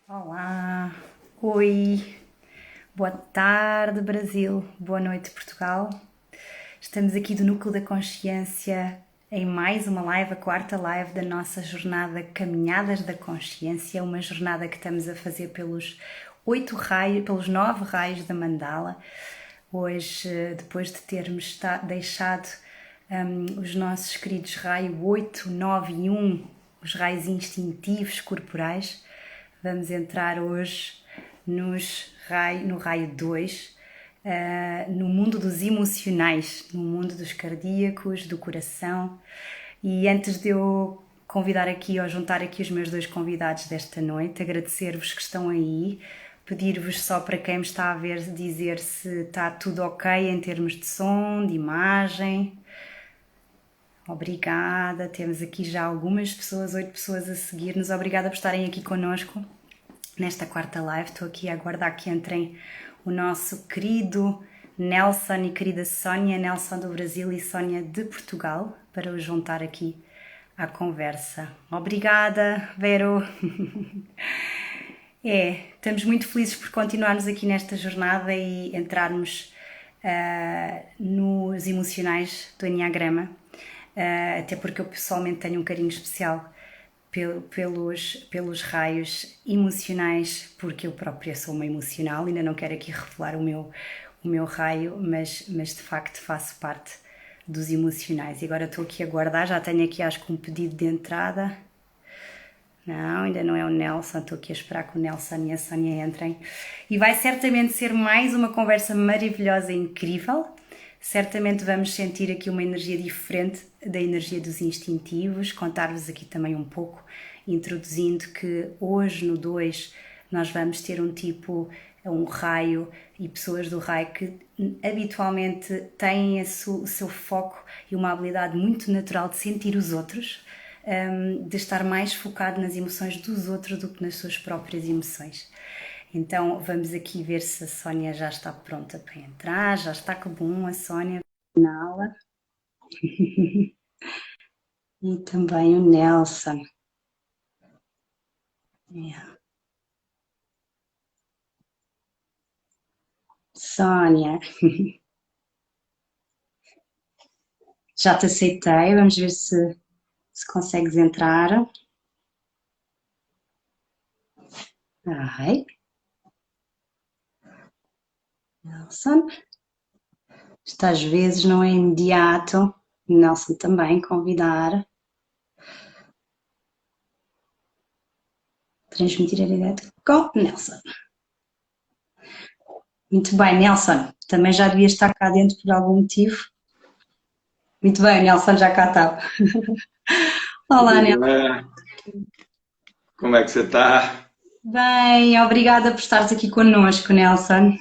Olá, oi, boa tarde Brasil, boa noite Portugal. Estamos aqui do Núcleo da Consciência em mais uma live, a quarta live da nossa jornada Caminhadas da Consciência, uma jornada que estamos a fazer pelos 9 raios da mandala. Hoje, depois de termos deixado os nossos queridos raio 8, 9 e 1, os raios instintivos corporais, vamos entrar hoje no raio 2, no mundo dos emocionais, no mundo dos cardíacos, do coração. E antes de eu convidar aqui, ou juntar aqui os meus dois convidados desta noite, agradecer-vos que estão aí, pedir-vos só para quem me está a ver dizer se está tudo ok em termos de som, de imagem. Obrigada, temos aqui já algumas pessoas, 8 pessoas a seguir-nos. Obrigada por estarem aqui connosco nesta quarta live. Estou aqui a aguardar que entrem o nosso querido Nelson e querida Sónia, Nelson do Brasil e Sónia de Portugal, para os juntar aqui à conversa. Obrigada, Vero! Estamos muito felizes por continuarmos aqui nesta jornada e entrarmos nos emocionais do Enneagrama, até porque eu pessoalmente tenho um carinho especial pelos raios emocionais, porque eu própria sou uma emocional, ainda não quero aqui revelar o meu raio, mas de facto faço parte dos emocionais. E agora estou aqui a guardar, já tenho aqui acho que um pedido de entrada. Não, ainda não é o Nelson, estou aqui a esperar que o Nelson e a Sónia entrem. E vai certamente ser mais uma conversa maravilhosa e incrível. Certamente vamos sentir aqui uma energia diferente da energia dos instintivos, contar-vos aqui também um pouco, introduzindo que hoje no 2 nós vamos ter um raio e pessoas do raio que habitualmente têm o seu foco e uma habilidade muito natural de sentir os outros, de estar mais focado nas emoções dos outros do que nas suas próprias emoções. Então vamos aqui ver se a Sónia já está pronta para entrar. Já está, que bom, a Sónia na aula. E também o Nelson. Sónia, já te aceitei, vamos ver se consegues entrar. Ai. Nelson. Isto às vezes não é imediato. Nelson também, convidar. Transmitir a direto com Nelson. Muito bem, Nelson. Também já devia estar cá dentro por algum motivo. Muito bem, Nelson já cá estava. Olá, Nelson. Como é que você está? Bem, obrigada por estares aqui connosco, Nelson.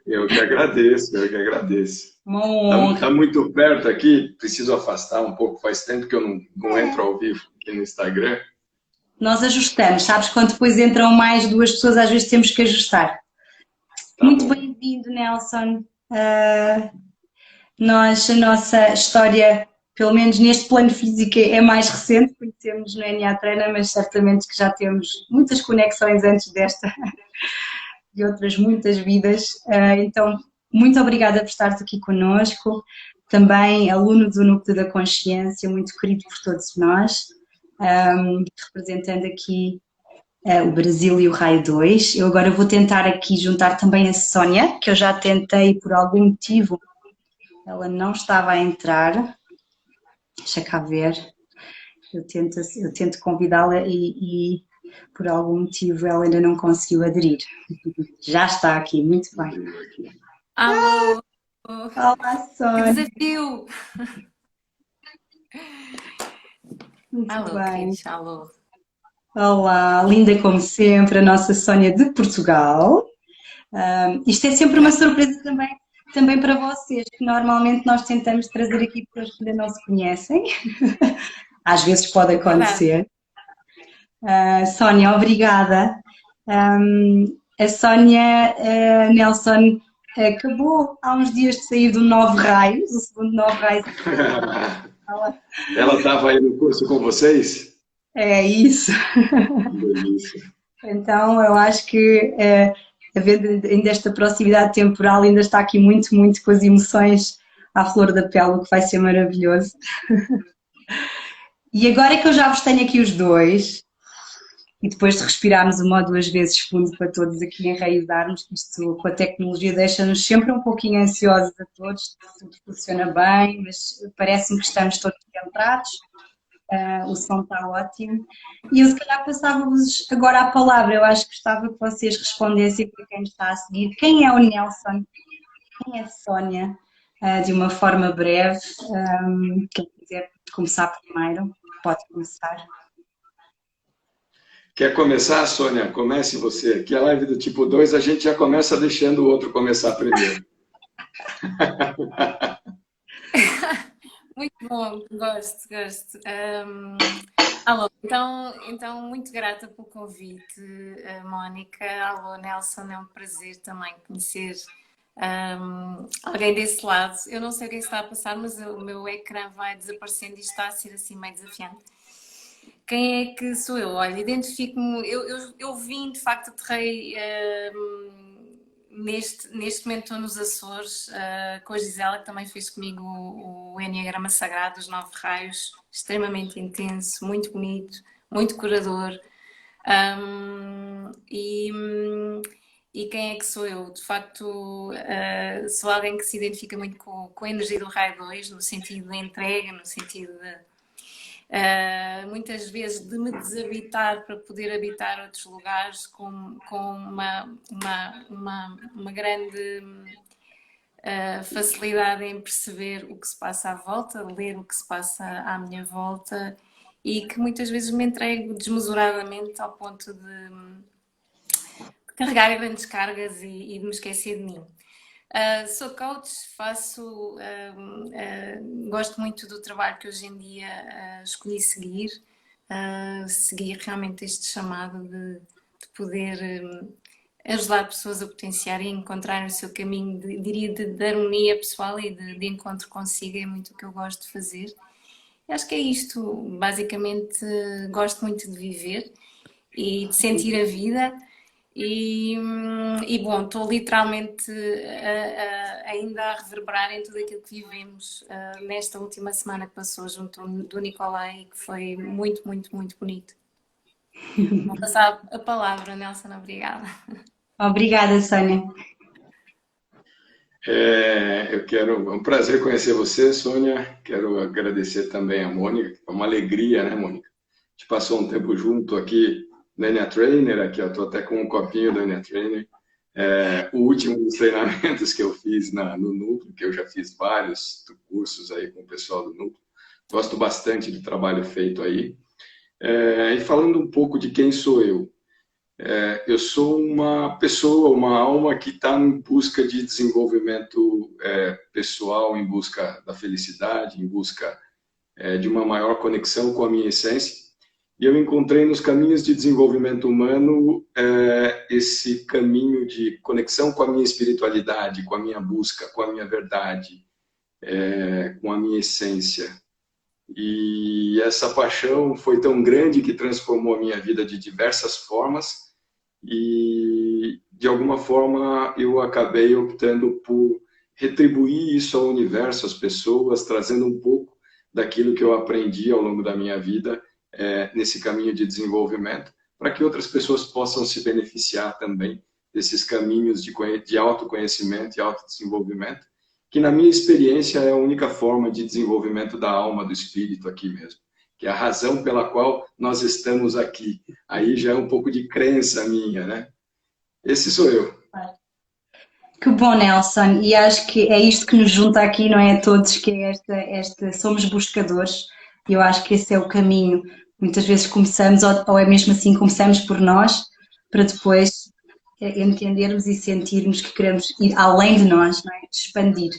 Eu que agradeço, eu que agradeço. Uma honra. Está muito perto aqui, preciso afastar um pouco, faz tempo que eu não entro ao vivo aqui no Instagram. Nós ajustamos, sabes, quando depois entram mais duas pessoas, às vezes temos que ajustar. Tá Muito bom. bem-vindo, Nelson. A nossa história, pelo menos neste plano físico, é mais recente, conhecemos no NA Treina, mas certamente que já temos muitas conexões antes desta, de outras muitas vidas. Então, muito obrigada por estares aqui connosco. Também aluno do Núcleo da Consciência, muito querido por todos nós, representando aqui o Brasil e o Raio 2. Eu agora vou tentar aqui juntar também a Sónia, que eu já tentei por algum motivo, ela não estava a entrar. Deixa cá ver. Eu tento convidá-la e por algum motivo ela ainda não conseguiu aderir. Já está aqui, muito bem. Alô! Olá, Sónia. Que desafio! Muito Alô, bem. queridos, alô. Olá, linda como sempre, a nossa Sónia de Portugal. Isto é sempre uma surpresa também para vocês, que normalmente nós tentamos trazer aqui pessoas que ainda não se conhecem. Às vezes pode acontecer. Sónia, obrigada. A Sónia Nelson acabou há uns dias de sair do 9 Raios, o segundo 9 Raios. Ela estava aí no curso com vocês? É isso. Que delícia. Então eu acho que havendo ainda esta proximidade temporal, ainda está aqui muito, muito com as emoções à flor da pele, o que vai ser maravilhoso. E agora que eu já vos tenho aqui os dois, e depois de respirarmos uma ou duas vezes fundo para todos aqui enraizarmos, que isto com a tecnologia deixa-nos sempre um pouquinho ansiosos a todos, tudo funciona bem, mas parece-me que estamos todos centrados, o som está ótimo. E eu se calhar passava-vos agora a palavra, eu acho que gostava que vocês respondessem para quem está a seguir. Quem é o Nelson? Quem é a Sónia? De uma forma breve, quem quiser começar primeiro, pode começar. Quer começar, Sônia? Comece você. Aqui a live do tipo 2, a gente já começa deixando o outro começar primeiro. Muito bom, gosto. Alô, então, muito grata pelo convite, Mónica. Alô, Nelson, é um prazer também conhecer alguém desse lado. Eu não sei o que é que está a passar, mas o meu ecrã vai desaparecendo e está a ser assim meio desafiante. Quem é que sou eu? Olha, identifico-me, eu vim, de facto, aterrei neste momento estou nos Açores com a Gisela, que também fez comigo o Enneagrama Sagrado, os 9 raios, extremamente intenso, muito bonito, muito curador. E quem é que sou eu? De facto, sou alguém que se identifica muito com a energia do raio 2, no sentido de entrega, no sentido de muitas vezes de me desabitar para poder habitar outros lugares com uma grande facilidade em perceber o que se passa à volta, ler o que se passa à minha volta e que muitas vezes me entrego desmesuradamente ao ponto de carregar grandes cargas e de me esquecer de mim. Sou coach, gosto muito do trabalho que hoje em dia escolhi seguir, segui realmente este chamado de poder ajudar pessoas a potenciar e encontrar o seu caminho, diria, de harmonia pessoal e de encontro consigo, é muito o que eu gosto de fazer. E acho que é isto, basicamente gosto muito de viver e de sentir a vida. E bom, estou literalmente ainda a reverberar em tudo aquilo que vivemos nesta última semana que passou junto do Nicolai, que foi muito, muito, muito bonito. Vou passar a palavra, Nelson, obrigada. Obrigada, Sónia. É um prazer conhecer você, Sônia. Quero agradecer também a Mônica, é uma alegria, né, Mônica? A gente passou um tempo junto aqui no Enya Trainer, aqui eu estou até com um copinho do Enya Trainer. O último dos treinamentos que eu fiz no Núcleo, que eu já fiz vários cursos aí com o pessoal do Núcleo. Gosto bastante do trabalho feito aí. E falando um pouco de quem sou eu. Eu sou uma pessoa, uma alma que está em busca de desenvolvimento pessoal, em busca da felicidade, em busca de uma maior conexão com a minha essência. E eu encontrei nos caminhos de desenvolvimento humano esse caminho de conexão com a minha espiritualidade, com a minha busca, com a minha verdade, com a minha essência. E essa paixão foi tão grande que transformou a minha vida de diversas formas e, de alguma forma, eu acabei optando por retribuir isso ao universo, às pessoas, trazendo um pouco daquilo que eu aprendi ao longo da minha vida nesse caminho de desenvolvimento, para que outras pessoas possam se beneficiar também desses caminhos de autoconhecimento e autodesenvolvimento, que na minha experiência é a única forma de desenvolvimento da alma, do espírito aqui mesmo, que é a razão pela qual nós estamos aqui. Aí já é um pouco de crença minha, né? Esse sou eu. Que bom, Nelson, e acho que é isto que nos junta aqui, não é? Todos, que é somos buscadores, e eu acho que esse é o caminho. Muitas vezes começamos, ou é mesmo assim, começamos por nós, para depois entendermos e sentirmos que queremos ir além de nós, não é? Expandir.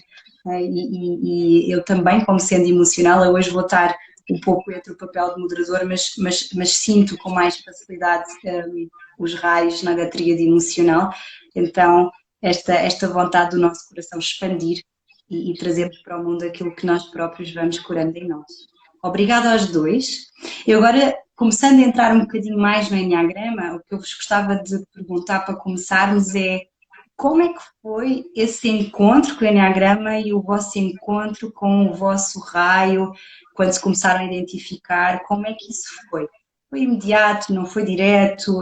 E eu também, como sendo emocional, eu hoje vou estar um pouco entre o papel de moderador, mas sinto com mais facilidade os raios na tríade emocional. Então, esta vontade do nosso coração expandir e trazermos para o mundo aquilo que nós próprios vamos curando em nós. Obrigada aos dois. Eu agora começando a entrar um bocadinho mais no Enneagrama, o que eu vos gostava de perguntar para começarmos é como é que foi esse encontro com o Enneagrama e o vosso encontro com o vosso raio, quando se começaram a identificar, como é que isso foi? Foi imediato, não foi direto,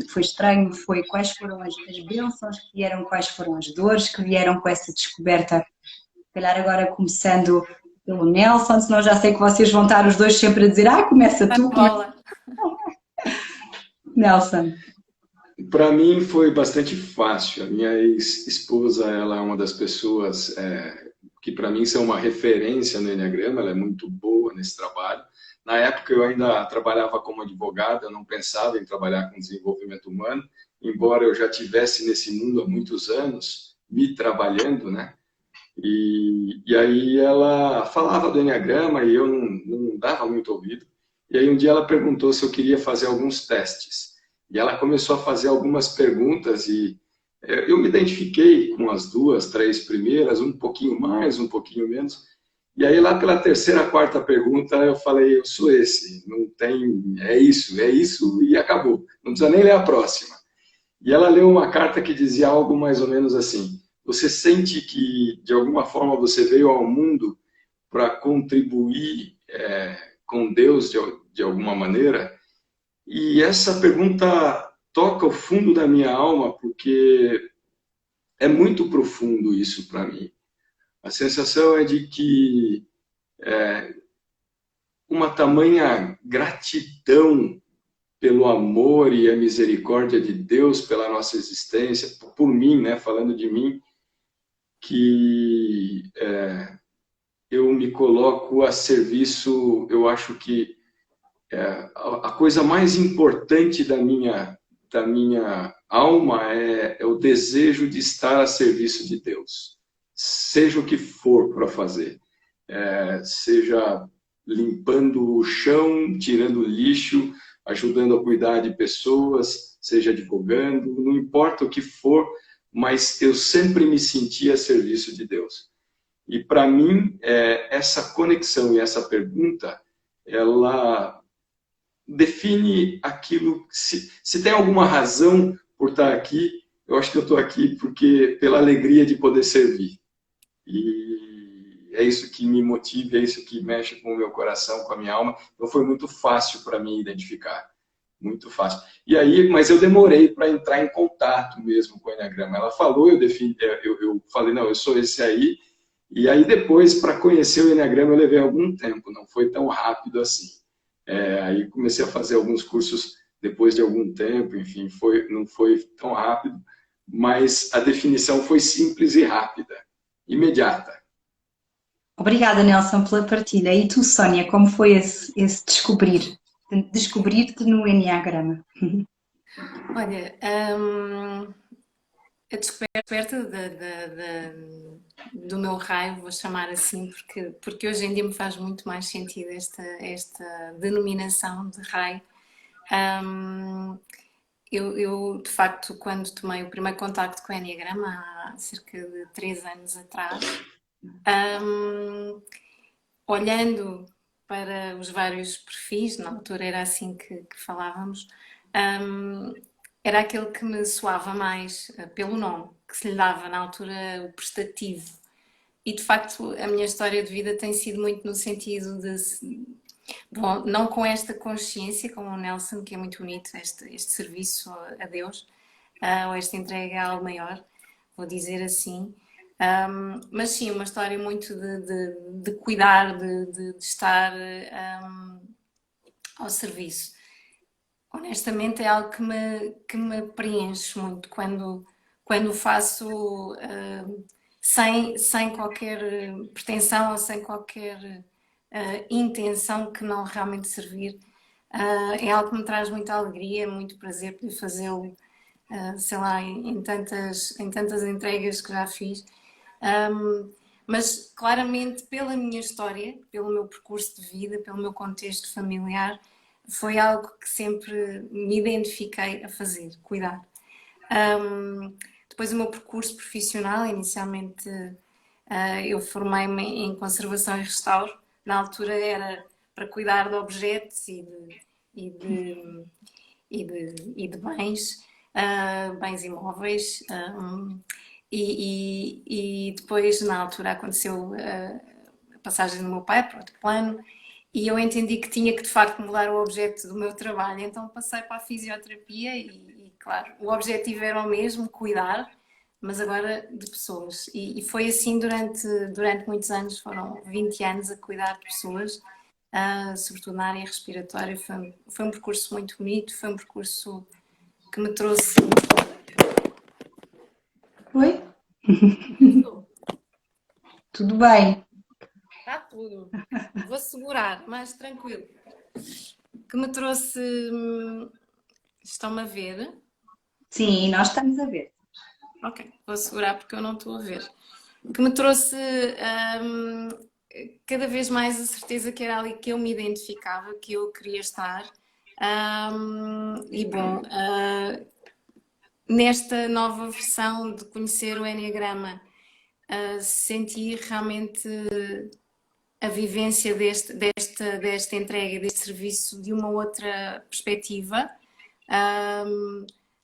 foi estranho, foi quais foram as bênçãos que vieram, quais foram as dores que vieram com essa descoberta? Se calhar agora começando pelo Nelson, senão já sei que vocês vão estar os dois sempre a dizer, começa tu, Bola. Nelson. Para mim foi bastante fácil. A minha ex-esposa, ela é uma das pessoas que para mim são uma referência no Enneagrama, ela é muito boa nesse trabalho. Na época eu ainda trabalhava como advogada, eu não pensava em trabalhar com desenvolvimento humano, embora eu já tivesse nesse mundo há muitos anos, me trabalhando, né? E aí ela falava do Enneagrama e eu não dava muito ouvido. E aí um dia ela perguntou se eu queria fazer alguns testes. E ela começou a fazer algumas perguntas e eu me identifiquei com as duas, três primeiras, um pouquinho mais, um pouquinho menos. E aí lá pela terceira, quarta pergunta eu falei, eu sou esse, não tem, é isso e acabou. Não precisa nem ler a próxima. E ela leu uma carta que dizia algo mais ou menos assim: você sente que de alguma forma você veio ao mundo para contribuir com Deus de alguma maneira? E essa pergunta toca o fundo da minha alma, porque é muito profundo isso para mim. A sensação é de que uma tamanha gratidão pelo amor e a misericórdia de Deus pela nossa existência, por mim, né, falando de mim, que eu me coloco a serviço. Eu acho que a coisa mais importante da minha alma é o desejo de estar a serviço de Deus, seja o que for para fazer, seja limpando o chão, tirando lixo, ajudando a cuidar de pessoas, seja advogando, não importa o que for, mas eu sempre me senti a serviço de Deus. E para mim, essa conexão e essa pergunta, ela define aquilo. Se tem alguma razão por estar aqui, eu acho que eu estou aqui porque pela alegria de poder servir. E é isso que me motiva, é isso que mexe com o meu coração, com a minha alma. Então foi muito fácil para mim identificar, muito fácil. E aí, mas eu demorei para entrar em contato mesmo com o Enneagrama. Ela falou, eu falei, não, eu sou esse aí. E aí depois, para conhecer o Enneagrama, eu levei algum tempo, não foi tão rápido assim. Aí comecei a fazer alguns cursos depois de algum tempo, enfim, não foi tão rápido, mas a definição foi simples e rápida, imediata. Obrigada, Nelson, pela partilha. E tu, Sónia, como foi esse descobrir? Descobrir-te no Enneagrama. Olha, a descoberta do meu raio, vou chamar assim, porque hoje em dia me faz muito mais sentido esta denominação de raio. Eu, de facto, quando tomei o primeiro contacto com o Enneagrama, há cerca de 3 anos atrás, olhando para os vários perfis, na altura era assim que falávamos, era aquele que me soava mais pelo nome, que se lhe dava na altura o prestativo. E de facto a minha história de vida tem sido muito no sentido de, bom, não com esta consciência como o Nelson, que é muito bonito, este serviço a Deus, ou esta entrega a algo maior, vou dizer assim. Mas sim, uma história muito de cuidar, de estar ao serviço. Honestamente é algo que me preenche muito quando faço sem qualquer pretensão ou sem qualquer intenção que não realmente servir. É algo que me traz muita alegria, muito prazer poder fazê-lo, sei lá, em tantas entregas que já fiz. Mas claramente pela minha história, pelo meu percurso de vida, pelo meu contexto familiar, foi algo que sempre me identifiquei a fazer, cuidar. Depois o meu percurso profissional, inicialmente eu formei-me em conservação e restauro. Na altura era para cuidar de objetos e de bens, bens imóveis. E depois, na altura, aconteceu a passagem do meu pai para outro plano e eu entendi que tinha que, de facto, mudar o objeto do meu trabalho. Então passei para a fisioterapia e claro, o objetivo era o mesmo, cuidar, mas agora de pessoas. E foi assim durante muitos anos, foram 20 anos a cuidar de pessoas, sobretudo na área respiratória. Foi um percurso muito bonito, foi um percurso que me trouxe... Oi? Tudo bem. Está tudo. Vou segurar, mais tranquilo. Que me trouxe... Estão-me a ver? Sim, nós estamos a ver. Ok, vou segurar porque eu não estou a ver. Que me trouxe cada vez mais a certeza que era ali que eu me identificava, que eu queria estar. E bom, nesta nova versão de conhecer o Enneagrama, senti realmente a vivência desta entrega, deste serviço de uma outra perspectiva,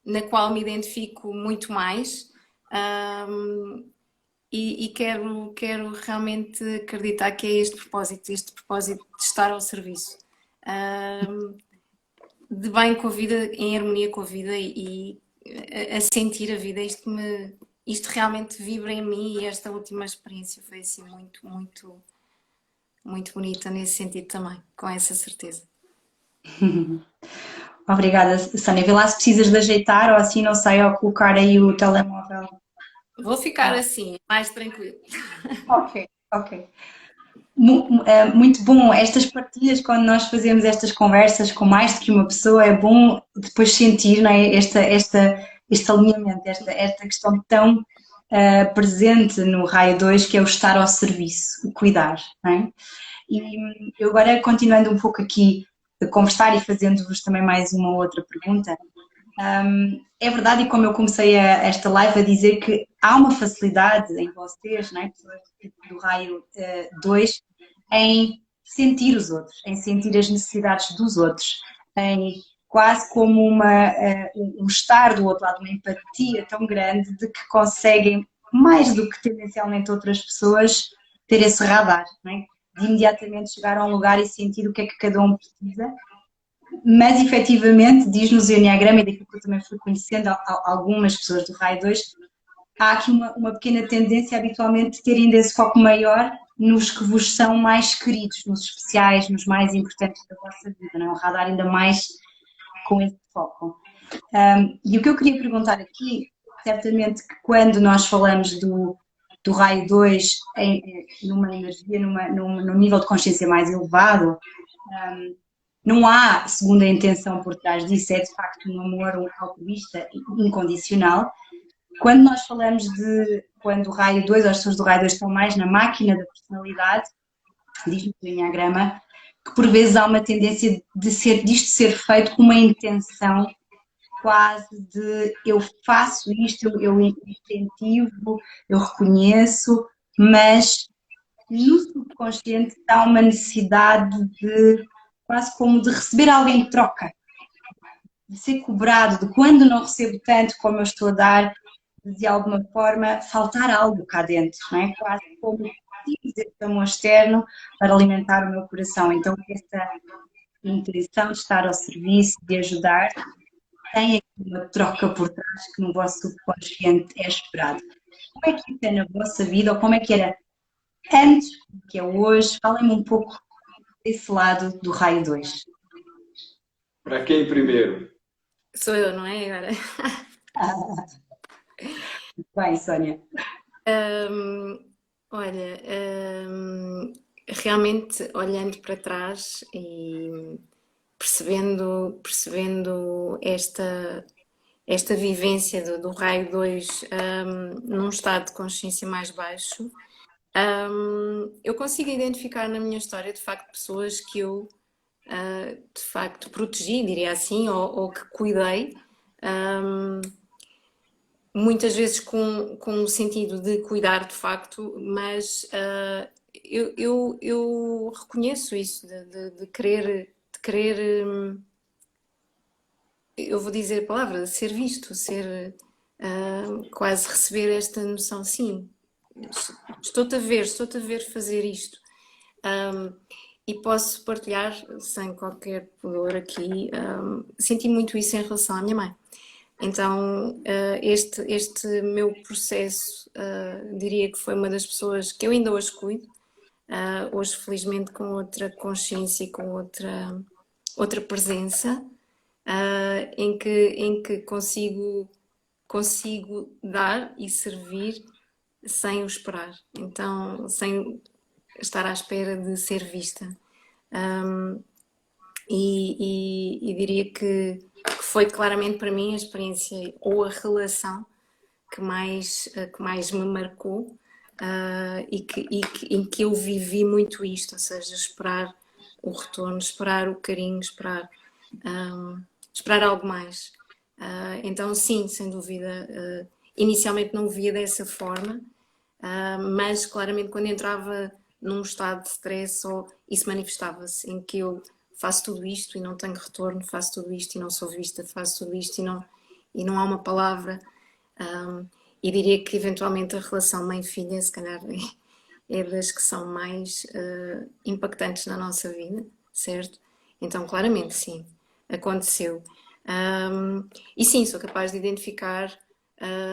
na qual me identifico muito mais. E quero realmente acreditar que é este propósito de estar ao serviço, de bem com a vida, em harmonia com a vida e a sentir a vida. Isto realmente vibra em mim e esta última experiência foi assim muito, muito, muito bonita nesse sentido também, com essa certeza. Obrigada, Sónia. Vê lá se precisas de ajeitar ou assim, não sei, ou colocar aí o telemóvel. Vou ficar assim, mais tranquilo. Ok, ok. Muito bom estas partilhas, quando nós fazemos estas conversas com mais do que uma pessoa, é bom depois sentir, não é, este alinhamento, esta questão tão presente no raio 2, que é o estar ao serviço, o cuidar, não é? E eu agora, continuando um pouco aqui a conversar e fazendo-vos também mais uma outra pergunta, é verdade, e como eu comecei esta live a dizer, que há uma facilidade em vocês, não é? Pessoas do raio 2, em sentir os outros, em sentir as necessidades dos outros, em quase como um estar do outro lado, uma empatia tão grande de que conseguem, mais do que tendencialmente outras pessoas, ter esse radar, não é? De imediatamente chegar a um lugar e sentir o que é que cada um precisa. Mas, efetivamente, diz-nos o Enneagrama, e daquilo que eu também fui conhecendo algumas pessoas do Raio 2, há aqui uma pequena tendência habitualmente de terem esse foco maior nos que vos são mais queridos, nos especiais, nos mais importantes da vossa vida, não é? Um radar ainda mais com esse foco. E o que eu queria perguntar aqui, certamente que quando nós falamos do Raio 2 numa energia, num nível de consciência mais elevado, não há segunda intenção por trás disso, é de facto um amor altruísta incondicional. Quando nós falamos quando o raio 2, ou as pessoas do raio 2 estão mais na máquina da personalidade, diz-nos o Enneagrama, que por vezes há uma tendência disto ser feito com uma intenção quase de eu faço isto, eu incentivo, eu reconheço, mas no subconsciente há uma necessidade de quase como de receber alguém em troca, de ser cobrado, de quando não recebo tanto como eu estou a dar, de alguma forma faltar algo cá dentro, não é? Quase como preciso desse amor externo para alimentar o meu coração. Então, esta intenção de estar ao serviço, de ajudar, tem aqui uma troca por trás que no vosso subconsciente é esperado. Como é que isso é na vossa vida, ou como é que era antes, que é hoje? Falem-me um pouco desse lado do raio 2. Para quem primeiro? Sou eu, não é agora? Bem, Sónia. Olha, realmente olhando para trás e percebendo esta vivência do raio 2 num estado de consciência mais baixo, eu consigo identificar na minha história de facto pessoas que eu de facto protegi, diria assim, ou que cuidei, muitas vezes com o sentido de cuidar de facto, mas eu reconheço isso, de querer eu vou dizer a palavra, ser visto, ser quase receber esta noção, sim, estou-te a ver fazer isto. E posso partilhar, sem qualquer pudor aqui, senti muito isso em relação à minha mãe. Então, este meu processo, diria que foi uma das pessoas que eu ainda hoje cuido, hoje felizmente com outra consciência e com outra presença, em que consigo dar e servir sem o esperar, então sem estar à espera de ser vista. E diria que foi claramente para mim a experiência ou a relação que mais me marcou, em que eu vivi muito isto, ou seja, esperar o retorno, esperar o carinho, esperar algo mais. Então sim, sem dúvida, inicialmente não o via dessa forma, mas claramente quando entrava num estado de stress, isso manifestava-se em que eu faço tudo isto e não tenho retorno, faço tudo isto e não sou vista, faço tudo isto e não há uma palavra. E diria que eventualmente a relação mãe-filha, se calhar, é das que são mais impactantes na nossa vida, certo? Então, claramente, sim, aconteceu. E sim, sou capaz de identificar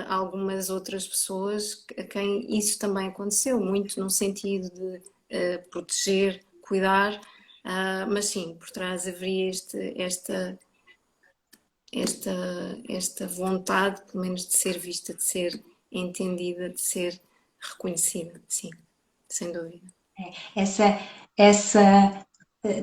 algumas outras pessoas a quem isso também aconteceu, muito no sentido de proteger, cuidar, mas sim, por trás haveria esta vontade, pelo menos, de ser vista, de ser entendida, de ser reconhecida, sim, sem dúvida. Essa, essa,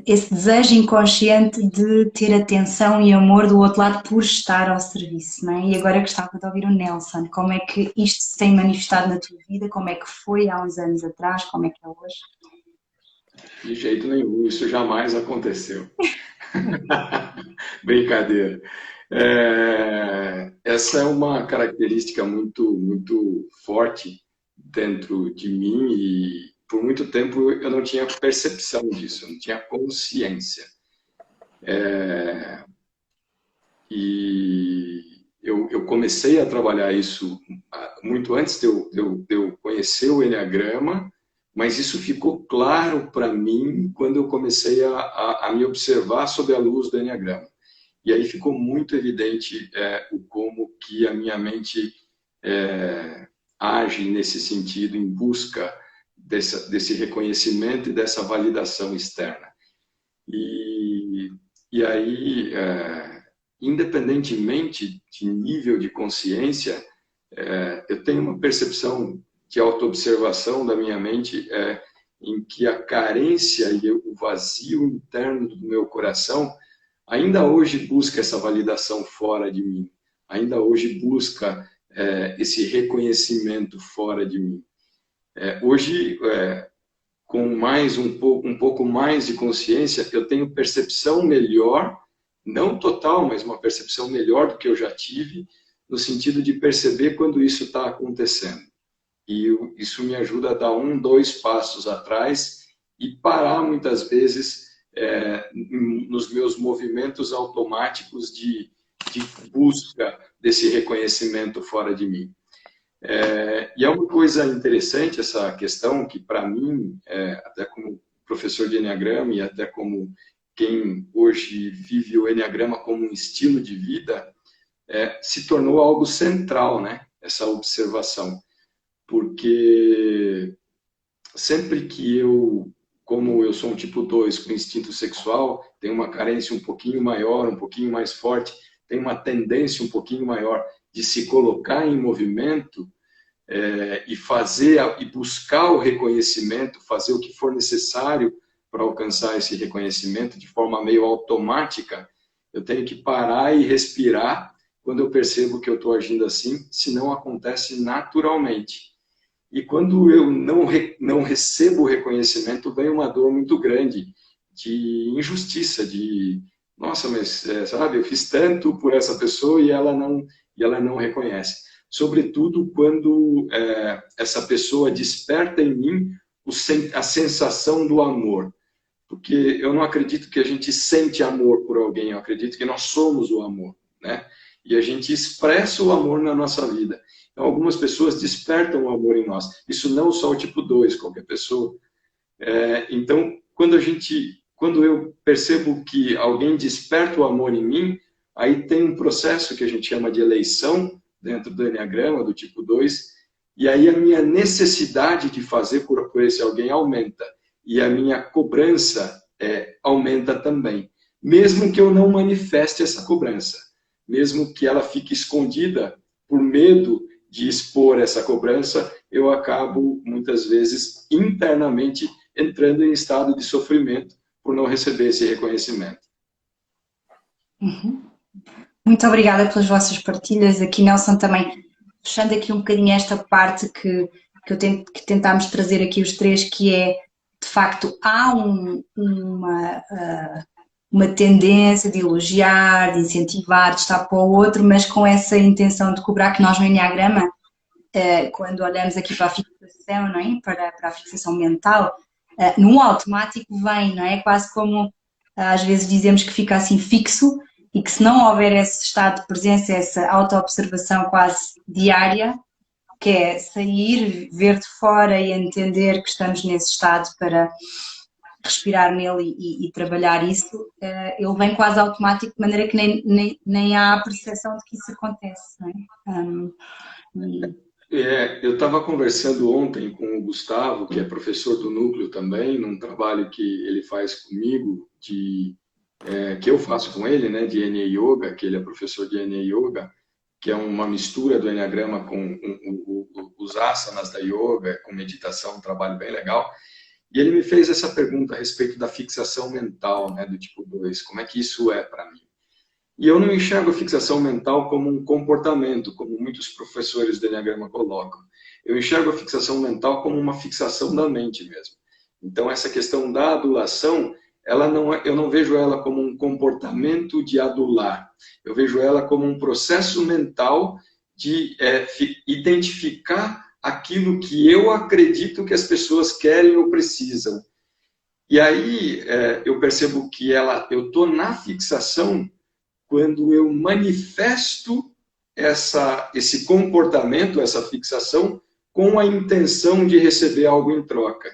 esse desejo inconsciente de ter atenção e amor do outro lado por estar ao serviço, não é? E agora gostava de ouvir o Nelson, como é que isto se tem manifestado na tua vida, como é que foi há uns anos atrás, como é que é hoje? De jeito nenhum, isso jamais aconteceu. Brincadeira. Essa é uma característica muito forte dentro de mim e por muito tempo eu não tinha percepção disso, eu não tinha consciência. E eu comecei a trabalhar isso muito antes de eu conhecer o Enneagrama, mas isso ficou claro para mim quando eu comecei a me observar sob a luz do Enneagrama. E aí ficou muito evidente o como que a minha mente age nesse sentido, em busca desse reconhecimento e dessa validação externa. E aí, independentemente de nível de consciência, eu tenho uma percepção de autoobservação da minha mente em que a carência e o vazio interno do meu coração ainda hoje busca essa validação fora de mim, ainda hoje busca esse reconhecimento fora de mim. Hoje, com um pouco mais de consciência, eu tenho percepção melhor, não total, mas uma percepção melhor do que eu já tive, no sentido de perceber quando isso está acontecendo. E isso me ajuda a dar 1, 2 passos atrás e parar muitas vezes nos meus movimentos automáticos de busca desse reconhecimento fora de mim. E é uma coisa interessante essa questão que, para mim, até como professor de Enneagrama e até como quem hoje vive o Enneagrama como um estilo de vida, se tornou algo central, né? Essa observação. Porque sempre que como eu sou um tipo 2 com instinto sexual, tenho uma carência um pouquinho maior, um pouquinho mais forte, tenho uma tendência um pouquinho maior de se colocar em movimento e buscar o reconhecimento, fazer o que for necessário para alcançar esse reconhecimento de forma meio automática, eu tenho que parar e respirar quando eu percebo que eu estou agindo assim, senão acontece naturalmente. E quando eu não recebo o reconhecimento, vem uma dor muito grande de injustiça, de nossa, mas sabe, eu fiz tanto por essa pessoa e ela não reconhece. Sobretudo quando essa pessoa desperta em mim a sensação do amor. Porque eu não acredito que a gente sente amor por alguém, eu acredito que nós somos o amor. né? E a gente expressa o amor na nossa vida. Então, algumas pessoas despertam o amor em nós. Isso não só o tipo 2, qualquer pessoa. Então, quando eu percebo que alguém desperta o amor em mim, aí tem um processo que a gente chama de eleição dentro do Enneagrama, do tipo 2, e aí a minha necessidade de fazer por esse alguém aumenta, e a minha cobrança aumenta também, mesmo que eu não manifeste essa cobrança, mesmo que ela fique escondida por medo de expor essa cobrança, eu acabo, muitas vezes, internamente entrando em estado de sofrimento por não receber esse reconhecimento. Uhum. Muito obrigada pelas vossas partilhas. Aqui, Nelson, também fechando aqui um bocadinho esta parte que tentámos trazer aqui os três, que é, de facto, há uma tendência de elogiar, de incentivar, de estar para o outro, mas com essa intenção de cobrar, que nós no Enneagrama, quando olhamos aqui para a fixação, não é? Para a fixação mental, no automático vem, não é? Quase como às vezes dizemos que fica assim fixo, e que se não houver esse estado de presença, essa auto-observação quase diária, que é sair, ver de fora e entender que estamos nesse estado para respirar nele e trabalhar isso, ele vem quase automático, de maneira que nem há a percepção de que isso acontece. Não é? Eu estava conversando ontem com o Gustavo, que é professor do Núcleo também, num trabalho que ele faz comigo, que eu faço com ele, né, de Enya Yoga, que ele é professor de Enya Yoga, que é uma mistura do Enneagrama com os asanas da yoga, com meditação, um trabalho bem legal. E ele me fez essa pergunta a respeito da fixação mental, né, do tipo 2, como é que isso é para mim? E eu não enxergo a fixação mental como um comportamento, como muitos professores do Enneagrama colocam. Eu enxergo a fixação mental como uma fixação da mente mesmo. Então, essa questão da adulação, eu não vejo ela como um comportamento de adular. Eu vejo ela como um processo mental de identificar aquilo que eu acredito que as pessoas querem ou precisam. E aí eu percebo que eu estou na fixação quando eu manifesto esse comportamento, essa fixação, com a intenção de receber algo em troca.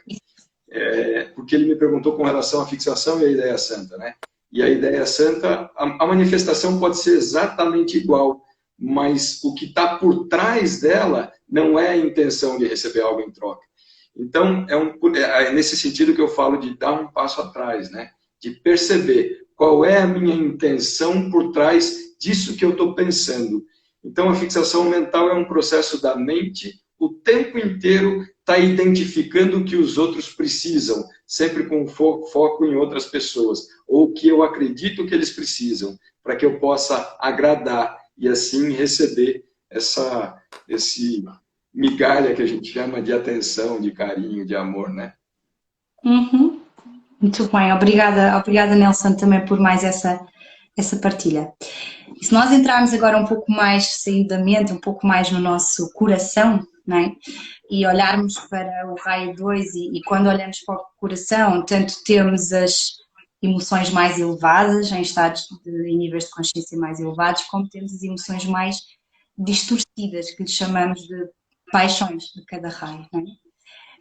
Porque ele me perguntou com relação à fixação e à ideia santa, né? E a ideia santa, a manifestação pode ser exatamente igual, mas o que está por trás dela não é a intenção de receber algo em troca. Então, é nesse sentido que eu falo de dar um passo atrás, né? De perceber qual é a minha intenção por trás disso que eu estou pensando. Então, a fixação mental é um processo da mente, o tempo inteiro está identificando o que os outros precisam, sempre com foco em outras pessoas, ou o que eu acredito que eles precisam, para que eu possa agradar e assim receber esse migalha que a gente chama de atenção, de carinho, de amor, né? Uhum. Muito bem, obrigada Nelson também por mais essa partilha. E se nós entrarmos agora um pouco mais, saindo da mente, um pouco mais no nosso coração, não é? E olharmos para o raio 2 e quando olhamos para o coração, tanto temos as emoções mais elevadas, em em níveis de consciência mais elevados, como temos as emoções mais distorcidas, que lhe chamamos de paixões de cada raio, não é?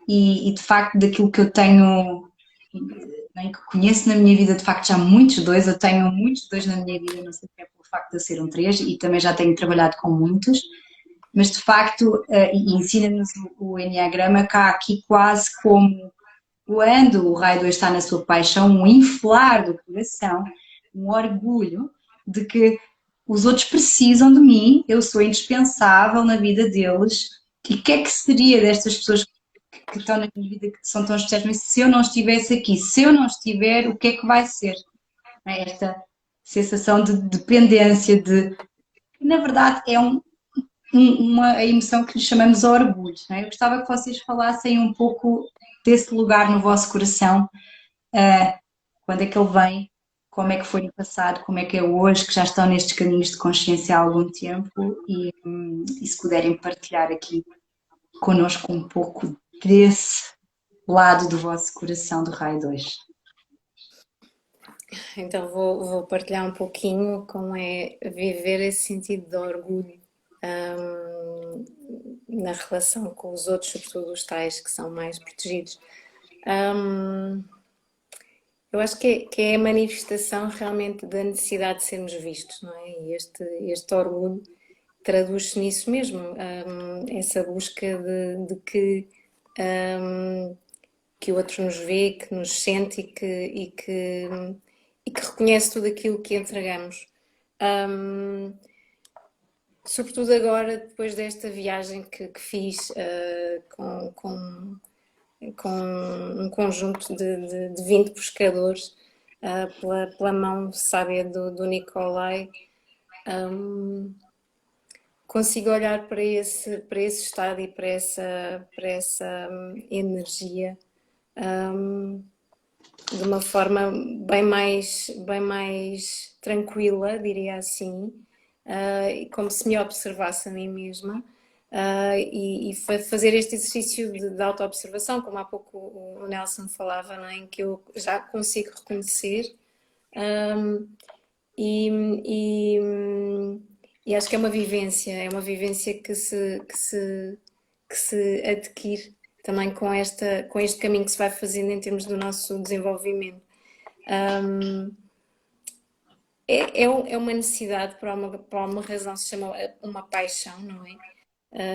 E de facto, daquilo que eu tenho, bem, que conheço na minha vida, de facto já há muitos 2, eu tenho muitos 2 na minha vida, não sei se é pelo facto de eu ser um 3 e também já tenho trabalhado com muitos, mas de facto, e ensina-nos o Enneagrama cá aqui quase como quando o raio 2 está na sua paixão, um inflar do coração, um orgulho de que os outros precisam de mim, eu sou indispensável na vida deles, e o que é que seria destas pessoas que estão na minha vida, que são tão especiais, mas se eu não estivesse aqui, se eu não estiver, o que é que vai ser? Esta sensação de dependência, na verdade é uma emoção que lhe chamamos orgulho. Não é? Eu gostava que vocês falassem um pouco desse lugar no vosso coração, quando é que ele vem, como é que foi no passado, como é que é hoje, que já estão nestes caminhos de consciência há algum tempo, e se puderem partilhar aqui connosco um pouco desse lado do vosso coração do raio 2. Então vou partilhar um pouquinho como é viver esse sentido de orgulho na relação com os outros, sobretudo os tais que são mais protegidos. Hum, eu acho que é a manifestação realmente da necessidade de sermos vistos, não é? E este orgulho traduz-se nisso mesmo, essa busca que o outro nos vê, que nos sente e que reconhece tudo aquilo que entregamos. Sobretudo agora, depois desta viagem que fiz com um conjunto de 20 pescadores pela mão sábia do Nicolai, consigo olhar para esse estado e para essa energia de uma forma bem mais tranquila, diria assim, como se me observasse a mim mesma. E fazer este exercício de auto-observação, como há pouco o Nelson falava, não é? Em que eu já consigo reconhecer e acho que é uma vivência que se adquire também com este caminho que se vai fazendo em termos do nosso desenvolvimento. É uma necessidade, por uma razão, se chama uma paixão, não é?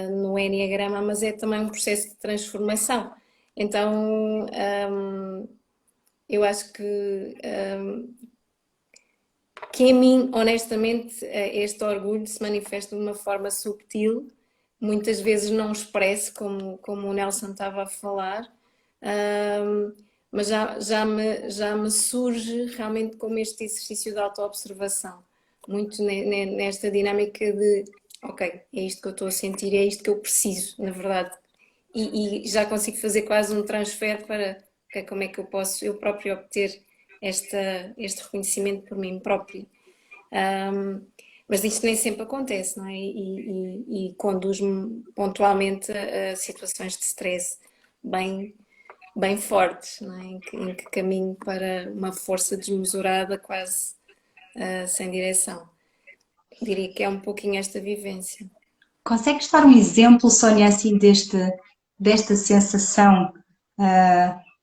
No Enneagrama, mas é também um processo de transformação. Então, eu acho que em mim, honestamente, este orgulho se manifesta de uma forma subtil, muitas vezes não expresso, como o Nelson estava a falar, mas já me surge realmente como este exercício de auto-observação, muito nesta dinâmica de, ok, é isto que eu estou a sentir, é isto que eu preciso, na verdade, e já consigo fazer quase um transfer para okay, como é que eu posso eu próprio obter este reconhecimento por mim próprio. Mas isto nem sempre acontece, não é? E conduz-me pontualmente a situações de stress bem fortes, não é? Em que caminho para uma força desmesurada, quase sem direção. Diria que é um pouquinho esta vivência. Consegues dar um exemplo, Sónia, assim, desta sensação,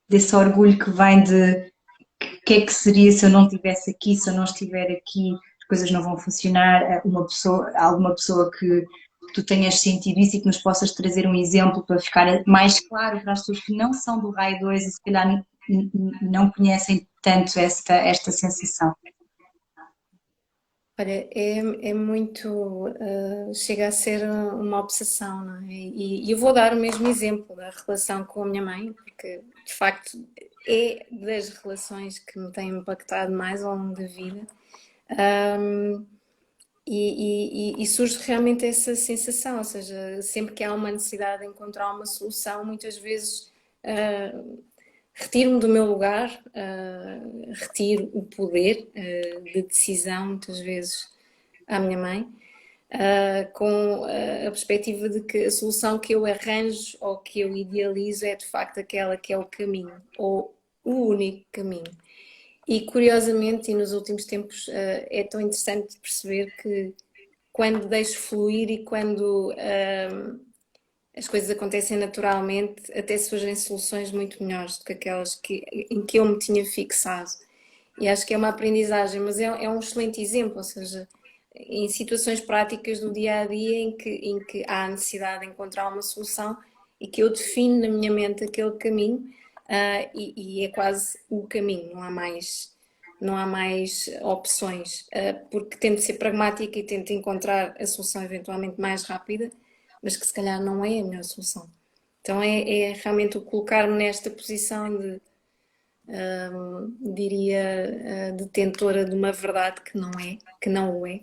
desse orgulho que vem de o que é que seria se eu não estivesse aqui, se eu não estiver aqui, as coisas não vão funcionar, alguma pessoa que tu tenhas sentido isso e que nos possas trazer um exemplo para ficar mais claro para as pessoas que não são do raio 2 e se calhar não conhecem tanto esta sensação. Olha, é muito. Chega a ser uma obsessão, não é? E eu vou dar o mesmo exemplo da relação com a minha mãe, porque de facto é das relações que me têm impactado mais ao longo da vida. E surge realmente essa sensação, ou seja, sempre que há uma necessidade de encontrar uma solução, muitas vezes retiro-me do meu lugar, retiro o poder de decisão, muitas vezes, à minha mãe, com a perspectiva de que a solução que eu arranjo ou que eu idealizo é de facto aquela que é o caminho, ou o único caminho. E curiosamente, e nos últimos tempos, é tão interessante perceber que quando deixo fluir e quando as coisas acontecem naturalmente, até surgem soluções muito melhores do que aquelas em que eu me tinha fixado. E acho que é uma aprendizagem, mas é um excelente exemplo, ou seja, em situações práticas do dia a dia em que há a necessidade de encontrar uma solução e que eu defino na minha mente aquele caminho e é quase o caminho, não há mais opções, porque tento ser pragmática e tento encontrar a solução eventualmente mais rápida, mas que se calhar não é a melhor solução. Então é realmente o colocar-me nesta posição de, diria, detentora de uma verdade que não o é.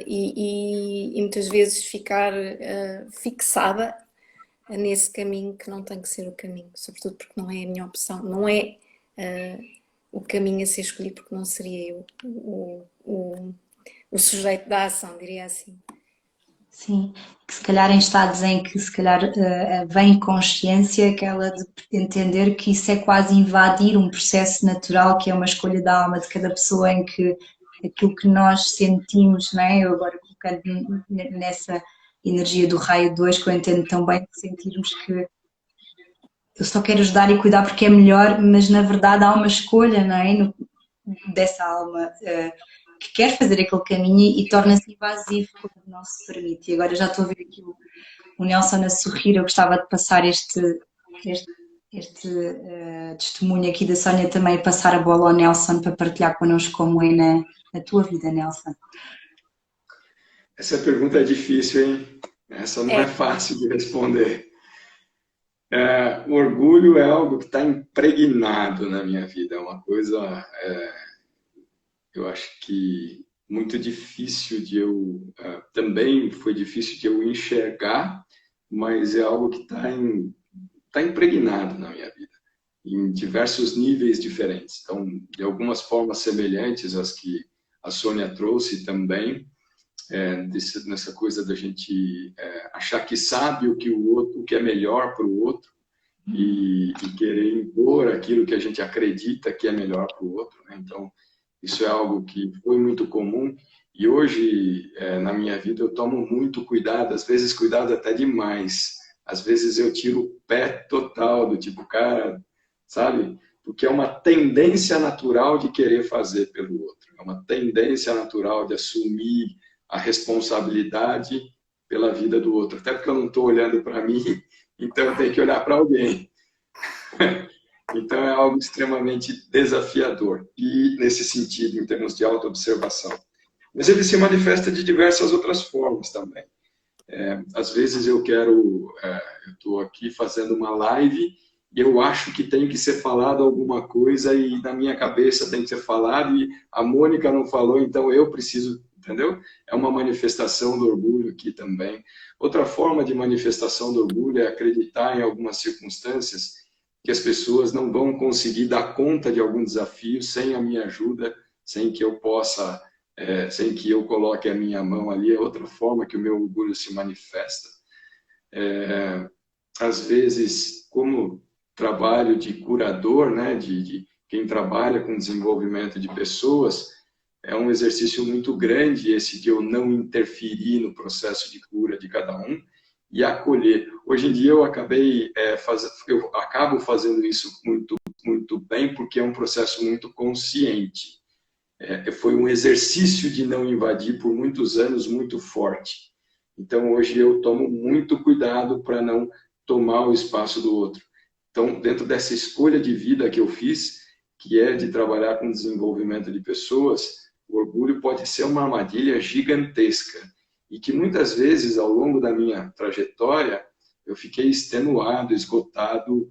E muitas vezes ficar fixada nesse caminho que não tem que ser o caminho, sobretudo porque não é a minha opção, não é o caminho a ser escolhido, porque não seria eu o sujeito da ação, diria assim. Sim, que se calhar em estados em que se calhar vem consciência, aquela de entender que isso é quase invadir um processo natural, que é uma escolha da alma de cada pessoa, em que aquilo que nós sentimos, não é? Eu agora colocando nessa energia do raio 2 que eu entendo tão bem, de sentirmos que eu só quero ajudar e cuidar porque é melhor, mas na verdade há uma escolha, não é? Dessa alma que quer fazer aquele caminho e torna-se invasivo quando não se permite. E agora já estou a ver aqui o Nelson a sorrir. Eu gostava de passar este, este testemunho aqui da Sónia também, passar a bola ao Nelson para partilhar connosco como é na tua vida, Nelson. Essa pergunta é difícil, hein? Essa não é É, fácil de responder. O orgulho é algo que está impregnado na minha vida, é uma coisa, eu acho que muito difícil de eu, também foi difícil de eu enxergar, mas é algo que tá impregnado na minha vida, em diversos níveis diferentes. Então, de algumas formas semelhantes às que a Sônia trouxe também, nessa coisa da gente achar que sabe o que o outro, o que é melhor para o outro e querer impor aquilo que a gente acredita que é melhor para o outro, né? Então, isso é algo que foi muito comum e hoje, na minha vida, eu tomo muito cuidado, às vezes cuidado até demais. Às vezes eu tiro o pé total do tipo, cara, sabe? Porque é uma tendência natural de querer fazer pelo outro, é uma tendência natural de assumir a responsabilidade pela vida do outro. Até porque eu não estou olhando para mim, então eu tenho que olhar para alguém. Então é algo extremamente desafiador e nesse sentido, em termos de autoobservação. Mas ele se manifesta de diversas outras formas também. Às vezes eu estou aqui fazendo uma live e eu acho que tem que ser falado alguma coisa e na minha cabeça tem que ser falado e a Mônica não falou, então eu preciso, entendeu? É uma manifestação do orgulho aqui também. Outra forma de manifestação do orgulho é acreditar em algumas circunstâncias que as pessoas não vão conseguir dar conta de algum desafio sem a minha ajuda, sem que eu possa, sem que eu coloque a minha mão ali. É outra forma que o meu orgulho se manifesta. Às vezes, como trabalho de curador, né, de quem trabalha com desenvolvimento de pessoas, é um exercício muito grande esse de eu não interferir no processo de cura de cada um e acolher. Hoje em dia eu acabo fazendo isso muito bem porque é um processo muito consciente. Foi um exercício de não invadir por muitos anos muito forte. Então hoje eu tomo muito cuidado para não tomar o espaço do outro. Então, dentro dessa escolha de vida que eu fiz, que é de trabalhar com desenvolvimento de pessoas, o orgulho pode ser uma armadilha gigantesca e que muitas vezes, ao longo da minha trajetória, eu fiquei extenuado, esgotado,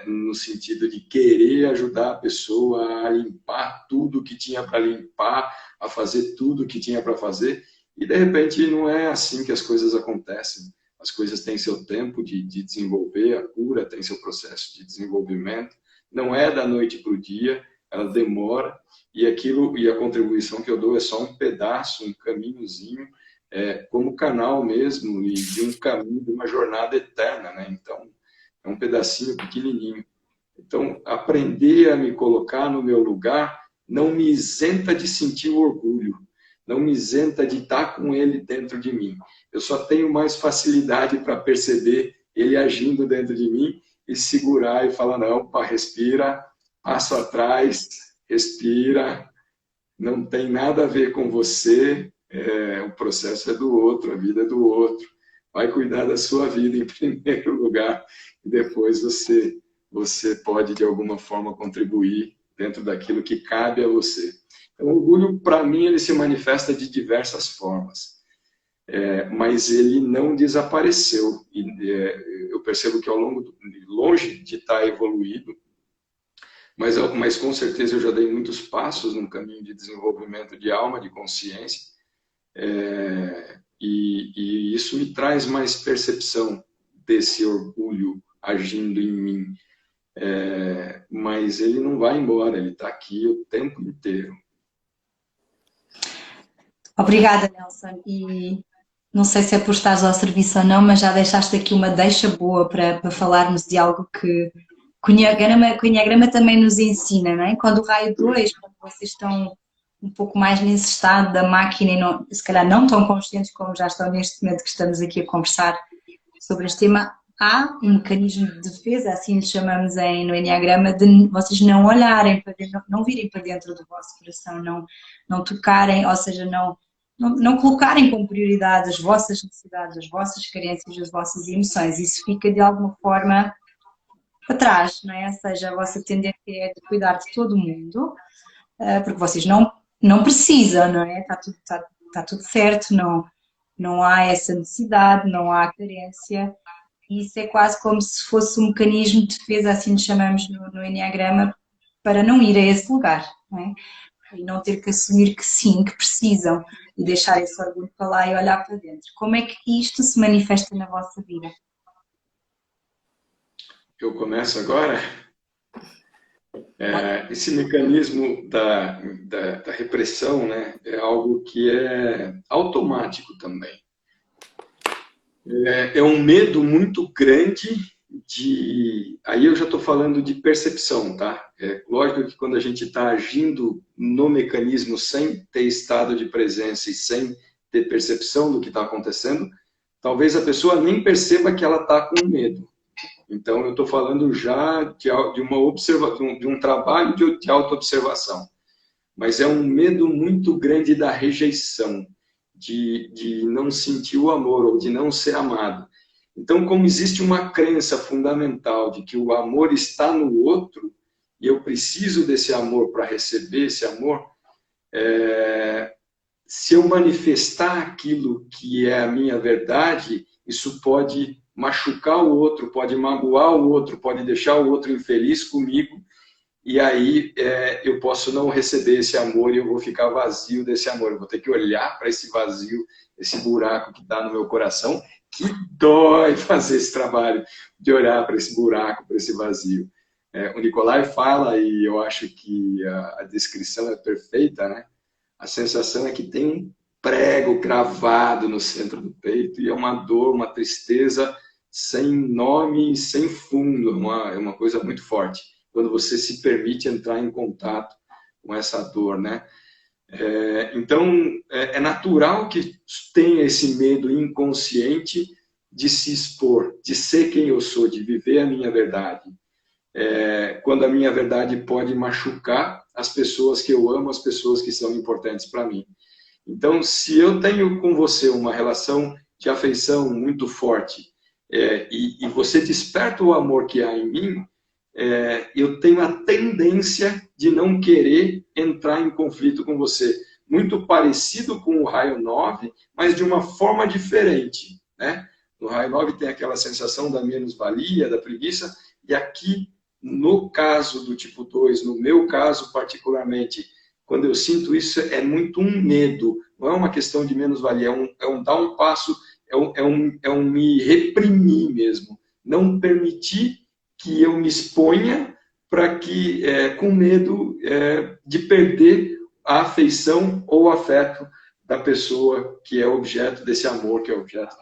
no sentido de querer ajudar a pessoa a limpar tudo que tinha para limpar, a fazer tudo que tinha para fazer, e de repente não é assim que as coisas acontecem. As coisas têm seu tempo de desenvolver, a cura tem seu processo de desenvolvimento, não é da noite para o dia, ela demora, e a contribuição que eu dou é só um pedaço, um caminhozinho, como canal mesmo, e de um caminho, de uma jornada eterna, né? Então, é um pedacinho pequenininho. Então, aprender a me colocar no meu lugar não me isenta de sentir o orgulho, não me isenta de estar com ele dentro de mim. Eu só tenho mais facilidade para perceber ele agindo dentro de mim e segurar e falar, não, pá, respira, passo atrás, respira, não tem nada a ver com você, o processo é do outro, a vida é do outro. Vai cuidar da sua vida em primeiro lugar e depois você pode, de alguma forma, contribuir dentro daquilo que cabe a você. Então, o orgulho, para mim, ele se manifesta de diversas formas, mas ele não desapareceu. E, eu percebo que ao longe de estar evoluído, mas com certeza eu já dei muitos passos num caminho de desenvolvimento de alma, de consciência, e isso me traz mais percepção desse orgulho agindo em mim. Mas ele não vai embora, ele está aqui o tempo inteiro. Obrigada, Nelson. E não sei se é por estares ao serviço ou não, mas já deixaste aqui uma deixa boa para falarmos de algo que o Enneagrama também nos ensina, não é? Quando o raio 2, quando vocês estão um pouco mais nesse estado da máquina e não, se calhar não tão conscientes como já estão neste momento que estamos aqui a conversar sobre este tema, há um mecanismo de defesa, assim lhe chamamos no Enneagrama, de vocês não olharem para dentro, não virem para dentro do vosso coração, não tocarem, ou seja, não colocarem como prioridade as vossas necessidades, as vossas carências, as vossas emoções. Isso fica de alguma forma para trás, não é? Ou seja, a vossa tendência é de cuidar de todo mundo, porque vocês não precisam, não é? Está tudo certo, não há essa necessidade, não há carência. E isso é quase como se fosse um mecanismo de defesa, assim nos chamamos no Enneagrama, para não ir a esse lugar, não é? E não ter que assumir que sim, que precisam, e deixar esse orgulho para lá e olhar para dentro. Como é que isto se manifesta na vossa vida? Eu começo agora. Esse mecanismo da repressão, né, é algo que é automático também. É um medo muito grande de... Aí eu já estou falando de percepção, tá? É lógico que quando a gente está agindo no mecanismo sem ter estado de presença e sem ter percepção do que está acontecendo, talvez a pessoa nem perceba que ela está com medo. Então, eu estou falando já de um trabalho de autoobservação. Mas é um medo muito grande da rejeição, de não sentir o amor ou de não ser amado. Então, como existe uma crença fundamental de que o amor está no outro, e eu preciso desse amor para receber esse amor, se eu manifestar aquilo que é a minha verdade, isso pode machucar o outro, pode magoar o outro, pode deixar o outro infeliz comigo, e aí eu posso não receber esse amor e eu vou ficar vazio desse amor. Eu vou ter que olhar para esse vazio, esse buraco que está no meu coração, que dói fazer esse trabalho de olhar para esse buraco, para esse vazio. O Nicolai fala, e eu acho que a descrição é perfeita, né? A sensação é que tem um prego cravado no centro do peito e é uma dor, uma tristeza sem nome e sem fundo. É uma coisa muito forte, quando você se permite entrar em contato com essa dor, né? Então, é natural que tenha esse medo inconsciente de se expor, de ser quem eu sou, de viver a minha verdade. Quando a minha verdade pode machucar as pessoas que eu amo, as pessoas que são importantes para mim. Então, se eu tenho com você uma relação de afeição muito forte, e você desperta o amor que há em mim, eu tenho a tendência de não querer entrar em conflito com você. Muito parecido com o raio 9, mas de uma forma diferente, né? No raio 9 tem aquela sensação da menos-valia, da preguiça, e aqui, no caso do tipo 2, no meu caso particularmente, quando eu sinto isso, é muito um medo, não é uma questão de menos-valia, é um dar um passo, é um me reprimir mesmo, não permitir que eu me exponha para que, com medo de perder a afeição ou o afeto da pessoa que é objeto desse amor, que é objeto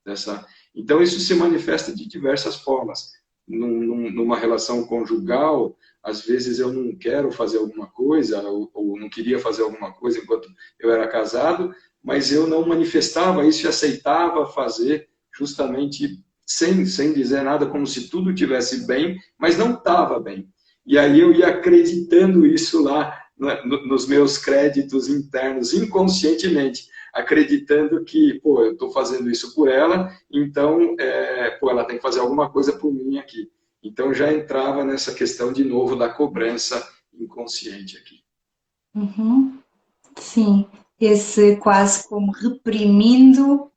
dessa... Então, isso se manifesta de diversas formas. Numa relação conjugal, às vezes eu não quero fazer alguma coisa, ou não queria fazer alguma coisa enquanto eu era casado, mas eu não manifestava isso e aceitava fazer justamente sem dizer nada, como se tudo estivesse bem, mas não estava bem. E aí eu ia acreditando isso lá nos meus créditos internos, inconscientemente, acreditando que, eu estou fazendo isso por ela, então, ela tem que fazer alguma coisa por mim aqui. Então, já entrava nessa questão, de novo, da cobrança inconsciente aqui. Uhum. Sim, esse quase como reprimindo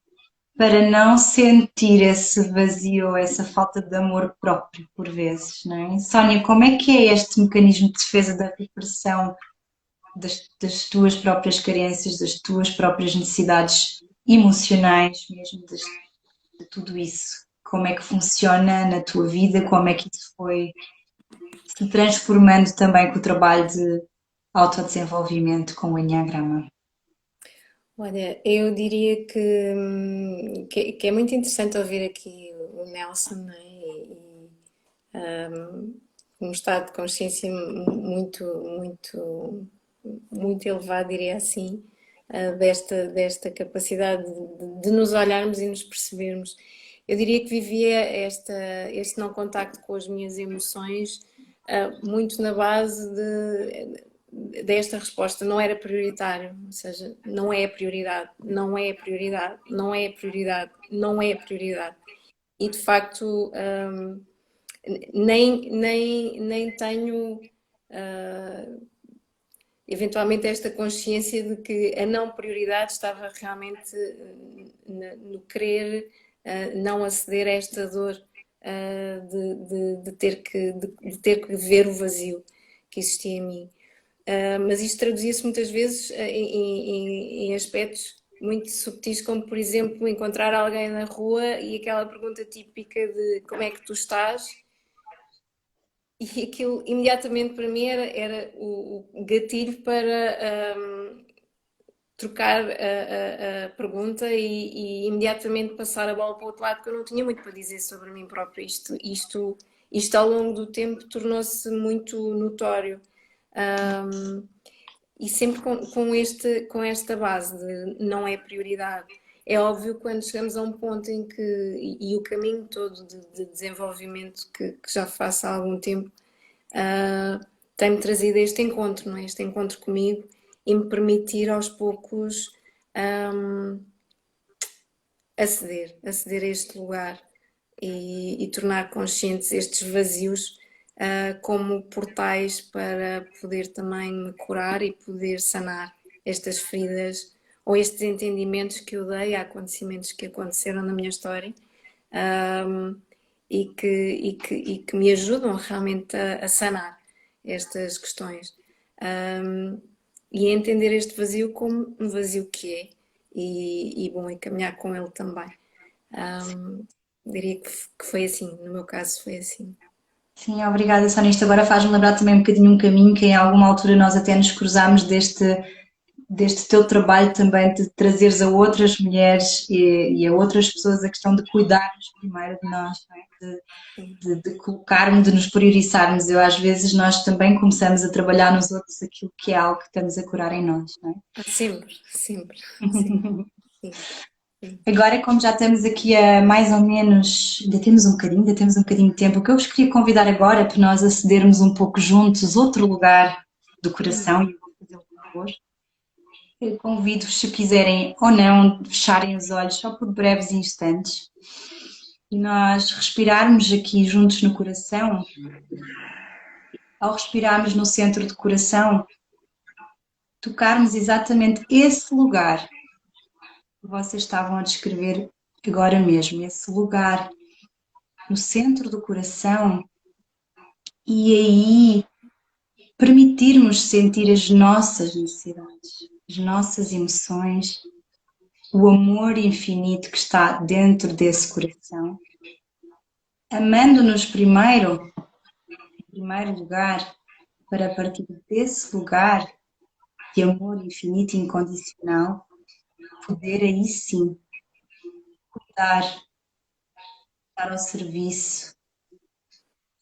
para não sentir esse vazio, essa falta de amor próprio, por vezes, não é? Sónia, como é que é este mecanismo de defesa da repressão das tuas próprias carências, das tuas próprias necessidades emocionais, mesmo de tudo isso? Como é que funciona na tua vida? Como é que isso foi se transformando também com o trabalho de autodesenvolvimento com o Enneagrama? Olha, eu diria que é muito interessante ouvir aqui o Nelson, não é? Um estado de consciência muito elevado, diria assim, desta capacidade de nos olharmos e nos percebermos. Eu diria que vivia este não contacto com as minhas emoções, muito na base desta resposta, não era prioritário, ou seja, não é a prioridade, não é a prioridade, não é a prioridade, não é a prioridade. E de facto, nem tenho eventualmente esta consciência de que a não prioridade estava realmente no querer não aceder a esta dor de ter que ver o vazio que existia em mim. Mas isto traduzia-se muitas vezes em aspectos muito subtis, como por exemplo encontrar alguém na rua e aquela pergunta típica de como é que tu estás? E aquilo imediatamente para mim era o gatilho para trocar a pergunta e imediatamente passar a bola para o outro lado, porque eu não tinha muito para dizer sobre mim própria. Isto ao longo do tempo tornou-se muito notório. E sempre com esta base de não é prioridade. É óbvio quando chegamos a um ponto em que, e o caminho todo de desenvolvimento que já faço há algum tempo, tem-me trazido este encontro, não é? Este encontro comigo e me permitir aos poucos aceder a este lugar e tornar conscientes estes vazios como portais para poder também me curar e poder sanar estas feridas ou estes entendimentos que eu dei a acontecimentos que aconteceram na minha história e que me ajudam realmente a sanar estas questões e a entender este vazio como um vazio que é e bom, e caminhar com ele também. Diria que foi assim, no meu caso foi assim. Sim, obrigada, Sónia. Isto agora faz-me lembrar também um bocadinho um caminho que em alguma altura nós até nos cruzámos deste teu trabalho também de trazeres a outras mulheres e a outras pessoas a questão de cuidarmos primeiro de nós, não é? De colocarmos, de nos priorizarmos. Eu às vezes nós também começamos a trabalhar nos outros aquilo que é algo que estamos a curar em nós, não é? Sempre, sempre, sim, sim. Agora, como já estamos aqui a mais ou menos, ainda temos um bocadinho de tempo, o que eu vos queria convidar agora é para nós acedermos um pouco juntos, outro lugar do coração, e eu vou fazê-lo convosco. Eu convido-vos, se quiserem ou não, fecharem os olhos só por breves instantes e nós respirarmos aqui juntos no coração. Ao respirarmos no centro do coração, tocarmos exatamente esse lugar que vocês estavam a descrever agora mesmo, esse lugar no centro do coração, e aí permitirmos sentir as nossas necessidades, as nossas emoções, o amor infinito que está dentro desse coração, amando-nos primeiro, em primeiro lugar, para a partir desse lugar de amor infinito e incondicional, poder aí sim estar ao serviço,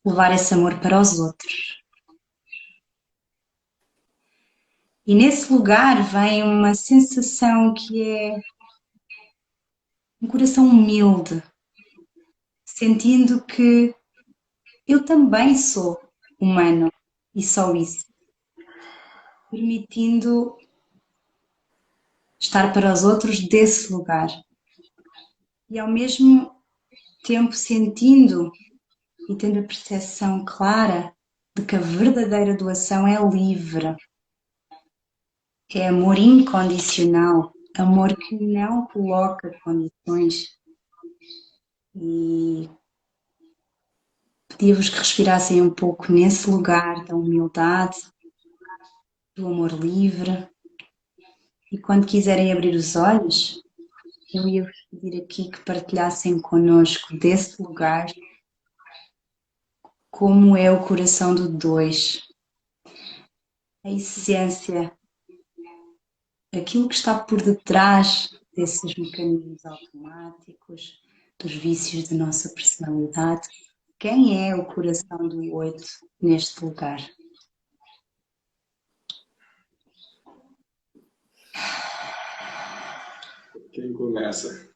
levar esse amor para os outros. E nesse lugar vem uma sensação que é um coração humilde, sentindo que eu também sou humano e só isso, permitindo estar para os outros desse lugar e ao mesmo tempo sentindo e tendo a percepção clara de que a verdadeira doação é livre, é amor incondicional, amor que não coloca condições. E pedia-vos que respirassem um pouco nesse lugar da humildade, do amor livre. E quando quiserem abrir os olhos, eu ia-vos pedir aqui que partilhassem connosco desse lugar como é o coração do dois, a essência aquilo que está por detrás desses mecanismos automáticos, dos vícios da nossa personalidade. Quem é o coração do 8 neste lugar? Quem começa?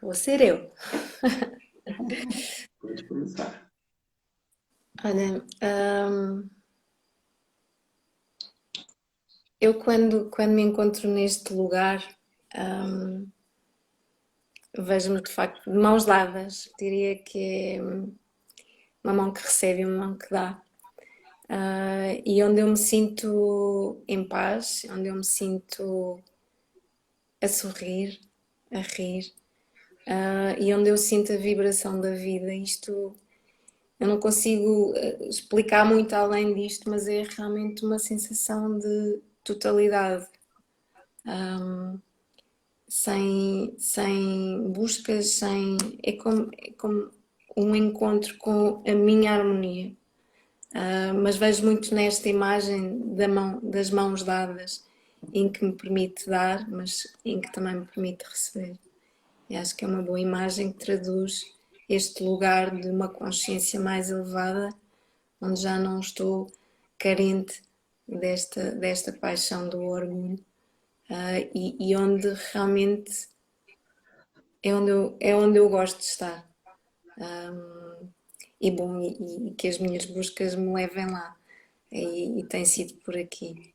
Vou ser eu. Pode começar. Olha, eu quando me encontro neste lugar, vejo-me de facto de mãos dadas. Diria que é uma mão que recebe e uma mão que dá. E onde eu me sinto em paz, onde eu me sinto a sorrir, a rir, e onde eu sinto a vibração da vida. Isto eu não consigo explicar muito além disto, mas é realmente uma sensação de totalidade, sem buscas, é como um encontro com a minha harmonia. Mas vejo muito nesta imagem das mãos dadas, em que me permite dar, mas em que também me permite receber. E acho que é uma boa imagem que traduz este lugar de uma consciência mais elevada, onde já não estou carente desta paixão do orgulho, e onde realmente é onde eu gosto de estar. E bom, e que as minhas buscas me levem lá. E tem sido por aqui.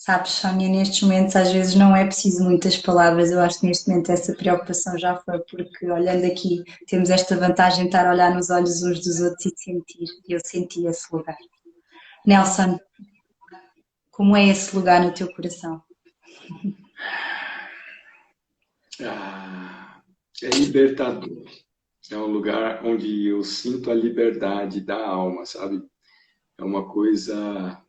Sabes, Sónia, nestes momentos às vezes não é preciso muitas palavras. Eu acho que neste momento essa preocupação já foi, porque olhando aqui temos esta vantagem de estar a olhar nos olhos uns dos outros e sentir. E eu senti esse lugar. Nelson, como é esse lugar no teu coração? É libertador. É um lugar onde eu sinto a liberdade da alma, sabe? É uma coisa...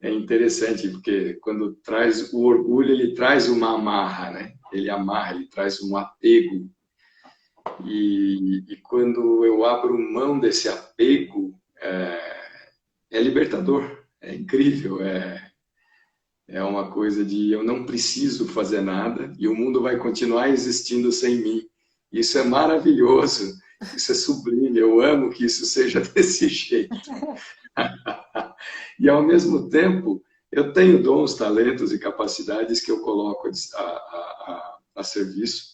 É interessante, porque quando traz o orgulho, ele traz uma amarra, né? Ele amarra, ele traz um apego. E quando eu abro mão desse apego, é libertador, é incrível, é uma coisa de eu não preciso fazer nada e o mundo vai continuar existindo sem mim. Isso é maravilhoso, isso é sublime, eu amo que isso seja desse jeito. E, ao mesmo tempo, eu tenho dons, talentos e capacidades que eu coloco a serviço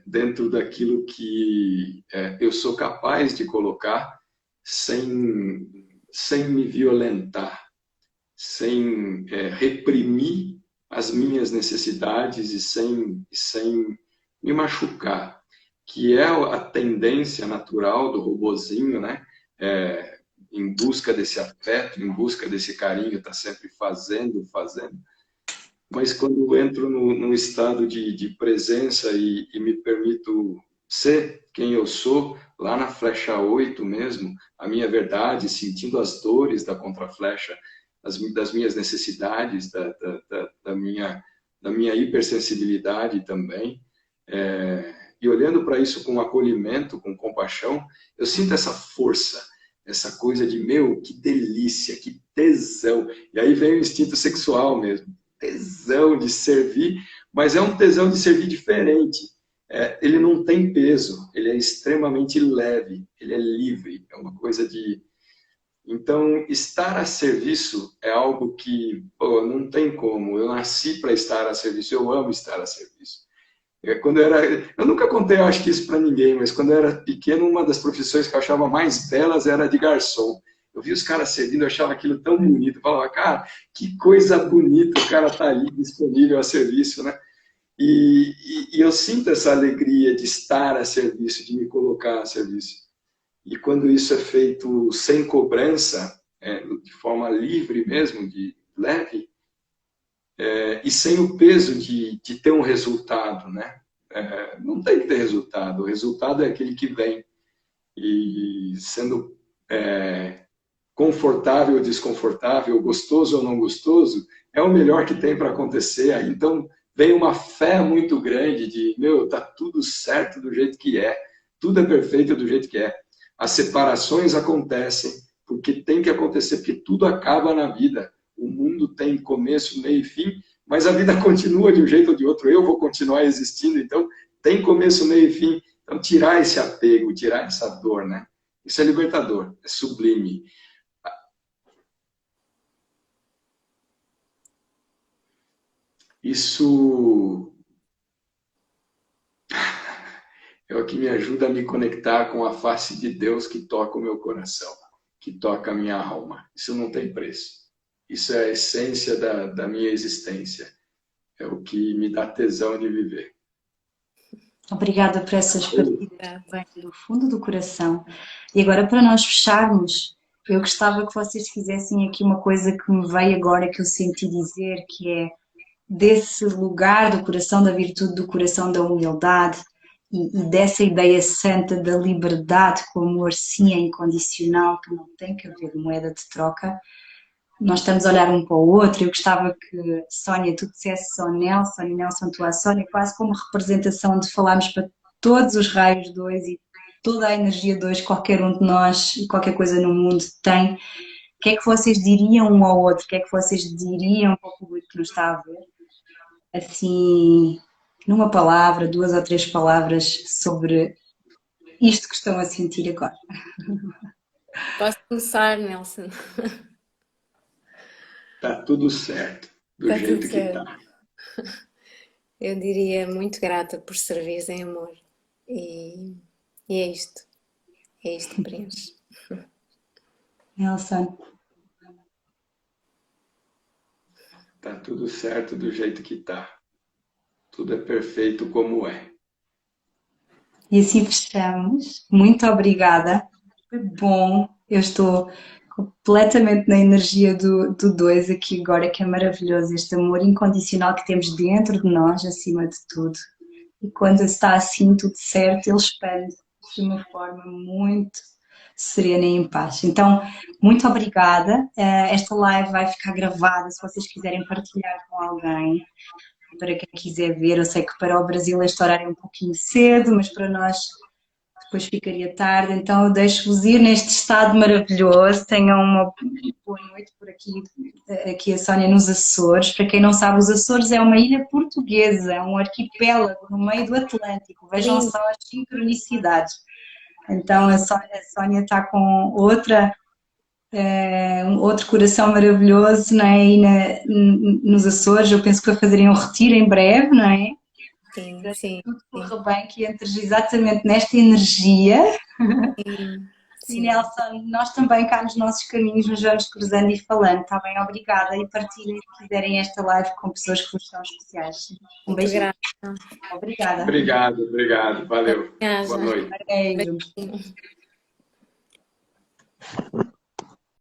dentro daquilo que eu sou capaz de colocar sem me violentar, sem reprimir as minhas necessidades e sem me machucar, que é a tendência natural do robozinho, né? Em busca desse afeto, em busca desse carinho, está sempre fazendo. Mas quando eu entro num estado de presença e me permito ser quem eu sou, lá na flecha 8 mesmo, a minha verdade, sentindo as dores da contraflecha, das minhas necessidades, da minha hipersensibilidade também, e olhando para isso com acolhimento, com compaixão, eu sinto essa força, essa coisa de, meu, que delícia, que tesão. E aí vem o instinto sexual mesmo, tesão de servir, mas é um tesão de servir diferente. Ele não tem peso, ele é extremamente leve, ele é livre, é uma coisa de... Então, estar a serviço é algo que, pô, não tem como. Eu nasci para estar a serviço, eu amo estar a serviço. Eu nunca contei, eu acho que isso para ninguém, mas quando eu era pequeno, uma das profissões que eu achava mais belas era de garçom. Eu via os caras servindo, eu achava aquilo tão bonito. Eu falava, cara, que coisa bonita, o cara tá ali disponível a serviço, né? E eu sinto essa alegria de estar a serviço, de me colocar a serviço. E quando isso é feito sem cobrança, de forma livre mesmo, de leve, e sem o peso de ter um resultado, né? Não tem que ter resultado, o resultado é aquele que vem. E sendo confortável ou desconfortável, gostoso ou não gostoso, é o melhor que tem para acontecer. Então vem uma fé muito grande de, meu, tá tudo certo do jeito que é, Tudo é perfeito do jeito que é. As separações acontecem porque tem que acontecer, porque tudo acaba na vida. O mundo tem começo, meio e fim, mas a vida continua de um jeito ou de outro. Eu vou continuar existindo, então tem começo, meio e fim. Então tirar esse apego, tirar essa dor, né? Isso é libertador, é sublime. Isso é o que me ajuda a me conectar com a face de Deus que toca o meu coração, que toca a minha alma. Isso não tem preço. Isso é a essência da minha existência. É o que me dá tesão de viver. Obrigada por essas partilhas que vêm do fundo do coração. E agora, para nós fecharmos, eu gostava que vocês fizessem aqui uma coisa que me veio agora, que eu senti dizer, que é desse lugar do coração, da virtude do coração, da humildade e dessa ideia santa da liberdade, com amor sim é incondicional, que não tem que haver moeda de troca. Nós estamos a olhar um para o outro. Eu gostava que, Sónia, tu dissesse só Nelson e Nelson tu a Sónia, quase como representação de falarmos para todos os raios dois e toda a energia dois, qualquer um de nós e qualquer coisa no mundo tem. O que é que vocês diriam um ao outro? O que é que vocês diriam para o público que nos está a ver? Assim, numa palavra, 2 ou 3 palavras sobre isto que estão a sentir agora. Posso começar, Nelson? Tá tudo certo, do Está jeito tudo que certo. tá. Eu diria muito grata por servires em amor. E é isto. É isto que preenche. Nelson. Tá tudo certo do jeito que tá. Tudo é perfeito como é. E assim fechamos. Muito obrigada. Foi bom. Eu estou completamente na energia do 2 aqui agora, que é maravilhoso. Este amor incondicional que temos dentro de nós, acima de tudo. E quando está assim tudo certo, ele expande de uma forma muito serena e em paz. Então, muito obrigada. Esta live vai ficar gravada, se vocês quiserem partilhar com alguém. Para quem quiser ver, eu sei que para o Brasil este horário é um pouquinho cedo, mas para nós depois ficaria tarde, então eu deixo-vos ir neste estado maravilhoso. Tenham uma boa noite por aqui, aqui a Sónia nos Açores. Para quem não sabe, os Açores é uma ilha portuguesa, é um arquipélago no meio do Atlântico. Vejam Lindo. só as sincronicidades. Então a Sónia está com outro coração maravilhoso, não é? E nos Açores, eu penso que vai fazerem um retiro em breve, não é? Sim, sim, Tudo corra bem, que entres exatamente nesta energia. sim, E sim. Nelson, nós também cá nos nossos caminhos nos vamos cruzando e falando, está bem? Obrigada, e partilhem se quiserem esta live com pessoas que vos são especiais. Um Muito beijinho. grata. Obrigada. Obrigado. Valeu. Boa noite. Beijo. Beijinho.